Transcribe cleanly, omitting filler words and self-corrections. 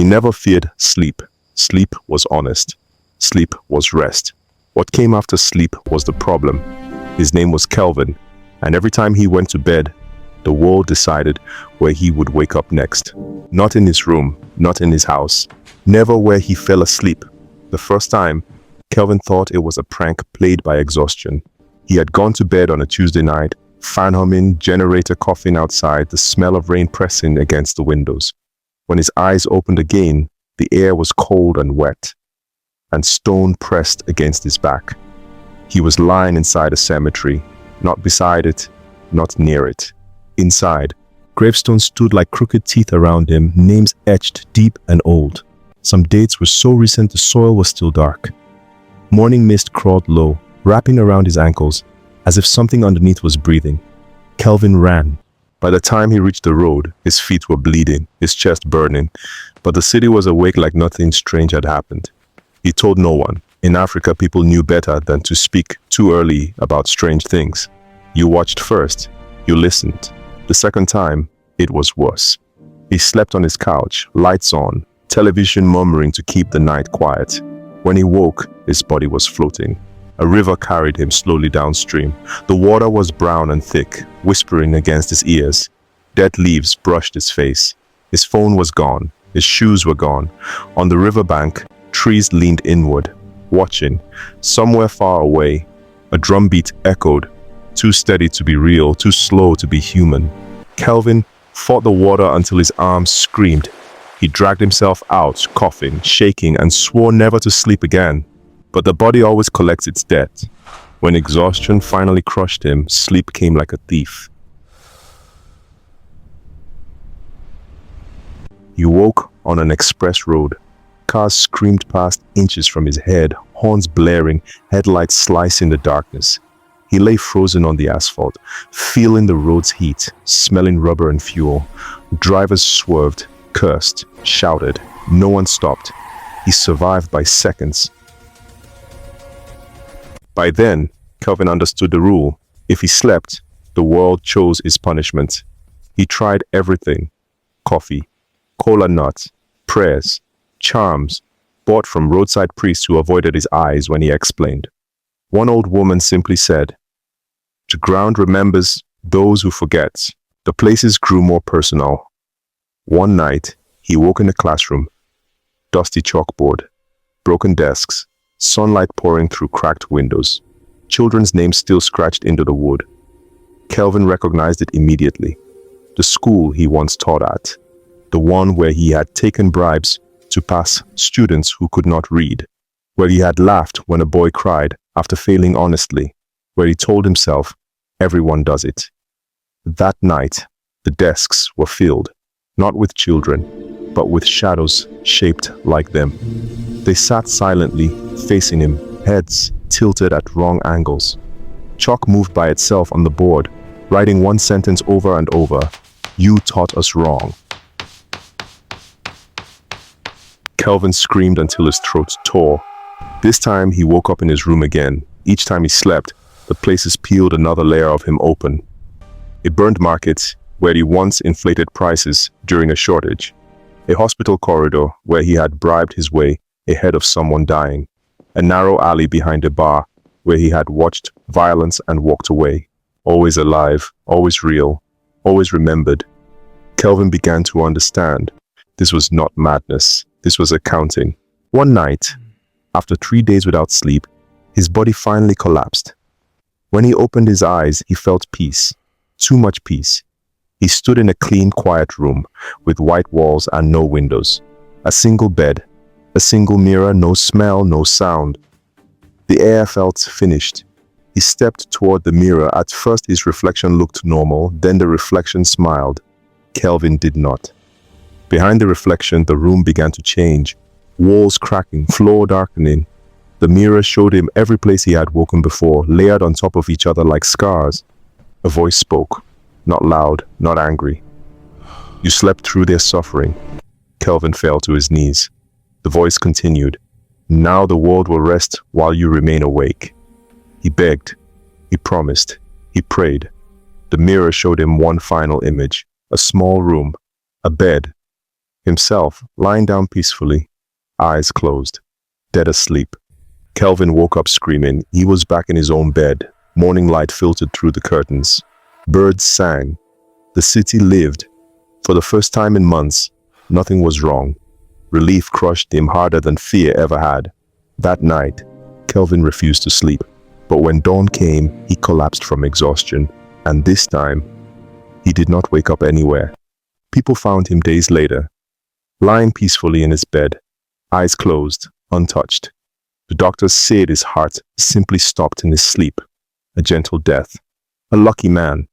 He never feared sleep. Sleep was honest. Sleep was rest. What came after sleep was the problem. His name was Kelvin, and every time he went to bed, the world decided where he would wake up next. Not in his room, not in his house, never where he fell asleep. The first time, Kelvin thought it was a prank played by exhaustion. He had gone to bed on a Tuesday night, fan humming, generator coughing outside, the smell of rain pressing against the windows. When his eyes opened again, the air was cold and wet, and stone pressed against his back. He was lying inside a cemetery, not beside it, not near it. Inside, gravestones stood like crooked teeth around him, names etched deep and old. Some dates were so recent the soil was still dark. Morning mist crawled low, wrapping around his ankles, as if something underneath was breathing. Kelvin ran. By the time he reached the road, his feet were bleeding, his chest burning, but the city was awake like nothing strange had happened. He told no one. In Africa, people knew better than to speak too early about strange things. You watched first, you listened. The second time, it was worse. He slept on his couch, lights on, television murmuring to keep the night quiet. When he woke, his body was floating. A river carried him slowly downstream. The water was brown and thick, whispering against his ears. Dead leaves brushed his face. His phone was gone. His shoes were gone. On the riverbank, trees leaned inward, watching. Somewhere far away, a drumbeat echoed, too steady to be real, too slow to be human. Kelvin fought the water until his arms screamed. He dragged himself out, coughing, shaking, and swore never to sleep again. But the body always collects its debt. When exhaustion finally crushed him, sleep came like a thief. He woke on an express road. Cars screamed past inches from his head, horns blaring, headlights slicing the darkness. He lay frozen on the asphalt, feeling the road's heat, smelling rubber and fuel. Drivers swerved, cursed, shouted. No one stopped. He survived by seconds. By then, Kelvin understood the rule. If he slept, the world chose his punishment. He tried everything. Coffee, cola nuts, prayers, charms, bought from roadside priests who avoided his eyes when he explained. One old woman simply said, "The ground remembers those who forget." The places grew more personal. One night, he woke in a classroom. Dusty chalkboard, broken desks, sunlight pouring through cracked windows. Children's names still scratched into the wood. Kelvin recognized it immediately. The school he once taught at. The one where he had taken bribes to pass students who could not read. Where he had laughed when a boy cried after failing honestly. Where he told himself, everyone does it. That night, the desks were filled, not with children, but with shadows shaped like them. They sat silently, facing him, heads tilted at wrong angles. Chalk moved by itself on the board, writing one sentence over and over. "You taught us wrong." Kelvin screamed until his throat tore. This time he woke up in his room again. Each time he slept, the places peeled another layer of him open. A burned market where he once inflated prices during a shortage. A hospital corridor where he had bribed his way ahead of someone dying. A narrow alley behind a bar where he had watched violence and walked away. Always alive, always real, always remembered. Kelvin began to understand. This was not madness. This was accounting. One night, after 3 days without sleep, his body finally collapsed. When he opened his eyes, he felt peace. Too much peace. He stood in a clean, quiet room with white walls and no windows. A single bed, a single mirror, no smell, no sound. The air felt finished. He stepped toward the mirror. At first his reflection looked normal, then the reflection smiled. Kelvin did not. Behind the reflection, the room began to change. Walls cracking, floor darkening. The mirror showed him every place he had woken before, layered on top of each other like scars. A voice spoke, not loud, not angry. "You slept through their suffering." Kelvin fell to his knees. The voice continued, "Now the world will rest while you remain awake." He begged, he promised, he prayed. The mirror showed him one final image, a small room, a bed, Himself, lying down peacefully, eyes closed, dead asleep. Kelvin woke up screaming. He was back in his own bed. Morning light filtered through the curtains. Birds sang. The city lived. For the first time in months, nothing was wrong. Relief crushed him harder than fear ever had. That night, Kelvin refused to sleep. But when dawn came, he collapsed from exhaustion. And this time, he did not wake up anywhere. People found him days later, lying peacefully in his bed, eyes closed, untouched. The doctors said his heart simply stopped in his sleep. A gentle death. A lucky man.